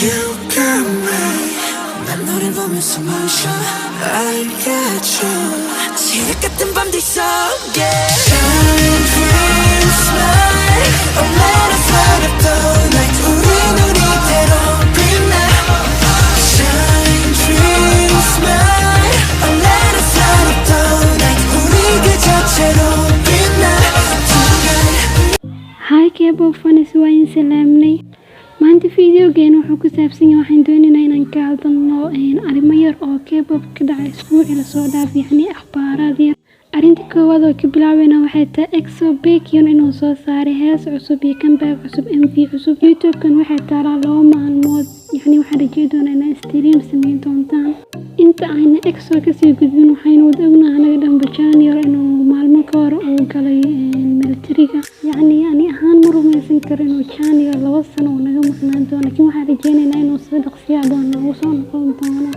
You got me 난 너를 보면서 멈춰 I got you 지옥 같은 밤 뒤속에 Shine dream smile Oh let us light up the night 우린 우리대로 빛나 Shine dream smile Oh let us light up the night 우리 그 자체로 빛나 Hi K-pop fans, waa in salaamnay. Maanta videogeena wuxuu ku saabsan yahay waxaan doonaynaa inaan ka hadalno arrimo yar oo K-pop ka dhacay isbuucii la soo dhaafay, yacni akhbaaraad yar. Arrinta koowaad oo ka bilaabeyna waxay tahay EXO Baekhyun inuu soo saaray hees cusub iyo comeback cusub MV cusub. YouTube-kan waxay taalaa 2 maalmood, yacni waxaan rajeyn doonaa inaan stream sameyn doontaan. Inta ayna EXO kasii gudbin waxaynu wada ognahay anaga dhanba Junior inuu maalmo ka hor uu galay militariga. Yacni ani ahaan ma rumaysan karo inuu Junior 2 sano uu naga maqnaan doono, laakiin waxaan rajeynaynaa inuu soo dhaqsiyaa doono uu soo noqon doono.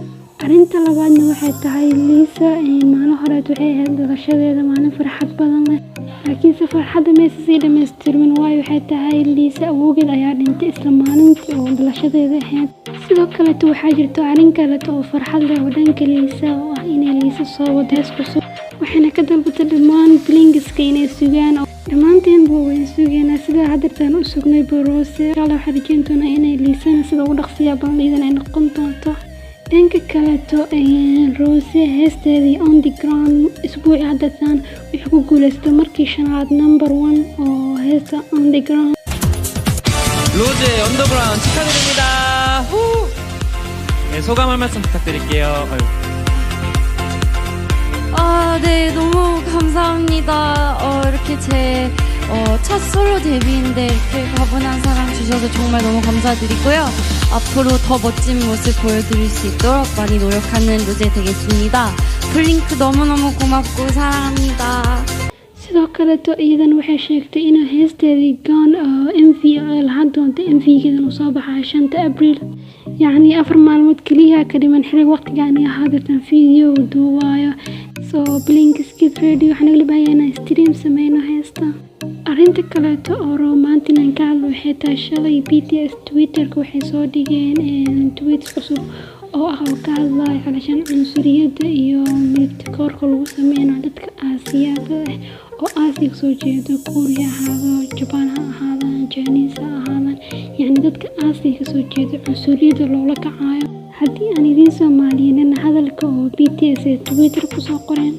Arrinta labaadna waxay tahay Lisa maalin horeed waxay ahayd dhalashadeeda maalin farxad badan leh, laakiinse farxadda maysa sii dhammaystirmin waayo waxay tahay Lisa awowgeed ayaa dhintay isla maalintii oo dhalashadeeda ahayd. Sidoo kaleeto waxaa jirto arrin kaleeto oo farxad leh oo dhanka Lisa oo ah inay Lisa soo wado hees cusub, waxayna ka dalbatay dhammaan Blinkiska inay sugaan oo dhammaanteenba way sugeynaa sidaa haddeertaan u sugnay Rose. Insha Allah waxaan rajeyn doonaa inay Lisana sida ugu dhaqsiyaa badan iyadana ay noqon doonto. Dhanka kaleeto Rose heesteedii On The Ground isbuuci haddeertaan wuxuu ku guuleystay markii 5aad number 1 oo heesta On The Ground. 로즈의 언더그라운드 축하드립니다. 후! 네, 소감 한 말씀 부탁드릴게요. 네, 너무 감사합니다. 이렇게 제 첫 솔로 데뷔인데 이렇게 과분한 사랑 주셔서 정말 너무 감사드리고요. 앞으로 더 멋진 모습 보여드릴 수 있도록 많이 노력하는 로제 되겠습니다. 블링크 너무너무 고맙고 사랑합니다. sidoo kaleeto iyadana waxay sheegtay inuu heesteedii Gone MV lahaan doonto MV-geedana soo baxay 5 Abriil, yacni 4 maalmood keliya ka dhiman xilliga waqtigan iyo haddeertaan video duubayo. So Blink's get ready, waxaan naga baahanyahay inaan stream sameyno heesta. Arrinta kaleeto oo romantic aan ka hadlo waxay tahay shalay BTS Twitter-ka waxay soo dhigeen tweets cusub oo ah oo ka hadlaya calashan cunsuriyadda iyo midabta koorka lagu sameynayo dadka Aasiyaanka ah oo Aasiya kasoo jeedo, Korea ha ahaado, Japan ha ahaadaan, Chinese ha ahaadaan, yacni dadka Aasiya kasoo jeedo cunsuriyadda loola kacayo. Haddii aan idiin Soomaaliyeenna hadalka oo BTS ee Twitter ku soo qoreen.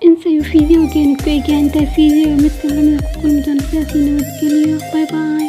Inta uu videogeena ku eegay inta video mid ka lamid ah ku kulmi doona sidaas nabadgelyo. Bye bye.